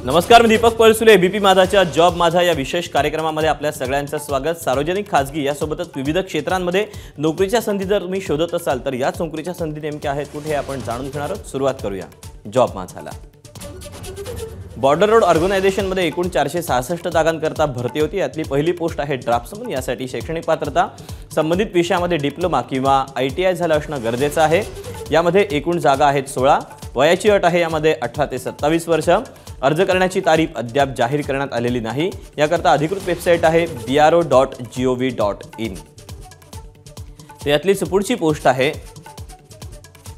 नमस्कार, मी Deepak Palsule. ABP माझाच्या job माझा या विशेष कार्यक्रमामध्ये आपल्या सगळ्यांचं स्वागत. सार्वजनिक, खासगी यासोबतच विविध क्षेत्रांमध्ये नोकरीच्या संधी जर तुम्ही शोधत असाल तर या नोकरीच्या संधी नेमक्या आहेत कुठे आपण जाणून घेणार आहोत. सुरुवात करूया जॉब माझाला. बॉर्डर रोड ऑर्गनायझेशनमध्ये एकूण 466 जागांकरता भरती होती. यातली पहिली पोस्ट आहे ड्राफ्ट्समन. यासाठी शैक्षणिक पात्रता संबंधित विषयामध्ये डिप्लोमा किंवा ITI झालं असणं गरजेचं आहे. यामध्ये एकूण जागा आहेत 16. वयाची अट आहे यामध्ये 18 ते 27 वर्ष. अर्ज करण्याची तारीख अद्याप जाहीर करण्यात आलेली नाही. याकरता अधिकृत वेबसाईट आहे bro.gov.in. यातलीच पुढची पोस्ट आहे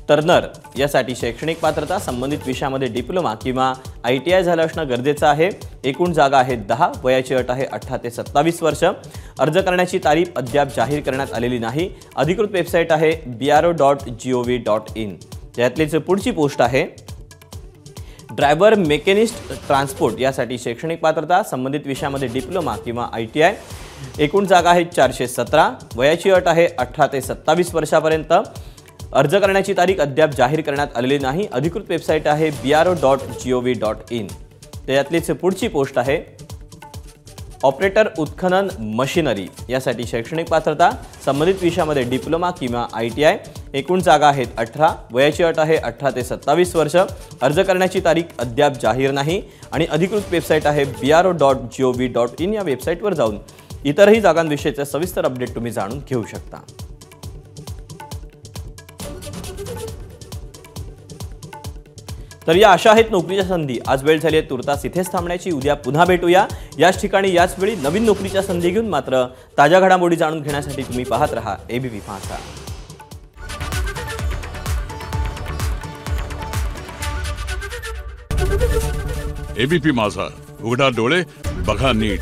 टर्नर. यासाठी शैक्षणिक पात्रता संबंधित विषयामध्ये डिप्लोमा किंवा ITI झालं असणं गरजेचं आहे. एकूण जागा आहेत 10. वयाची अट आहे 18 ते 27 वर्ष. अर्ज करण्याची तारीख अद्याप जाहीर करण्यात आलेली नाही. अधिकृत वेबसाईट आहे bro.gov.in. यातलीच पुढची पोस्ट आहे ड्रायव्हर मेकॅनिस्ट ट्रान्सपोर्ट. यासाठी शैक्षणिक पात्रता संबंधित विषयामध्ये डिप्लोमा किंवा ITI. एकूण जागा आहेत 417. वयाची अट आहे 18 ते 27 वर्षापर्यंत. अर्ज करण्याची तारीख अद्याप जाहीर करण्यात आलेली नाही. अधिकृत वेबसाईट आहे bro.gov.in. यातलीच पुढची पोस्ट आहे ऑपरेटर उत्खनन मशिनरी. यासाठी शैक्षणिक पात्रता संबंधित विषयामध्ये डिप्लोमा किंवा ITI. एकूण जागा आहेत 18. वयाची अट आहे 18 ते 27 वर्ष. अर्ज करण्याची तारीख अद्याप जाहीर नाही आणि अधिकृत वेबसाईट आहे bro.gov.in. या वेबसाईटवर जाऊन इतरही जागांविषयीचे सविस्तर अपडेट तुम्ही जाणून घेऊ शकता. तर या अशा आहेत नोकरीच्या संधी. आज वेळ झाली आहे तुर्तास इथेच थांबण्याची. उद्या पुन्हा भेटूया याच ठिकाणी याच वेळी नवीन नोकरीच्या संधी घेऊन. मात्र ताज्या घडामोडी जाणून घेण्यासाठी तुम्ही पाहत रहा एबीपी माझा. एबीपी माझा, उघडा डोळे बघा नीट.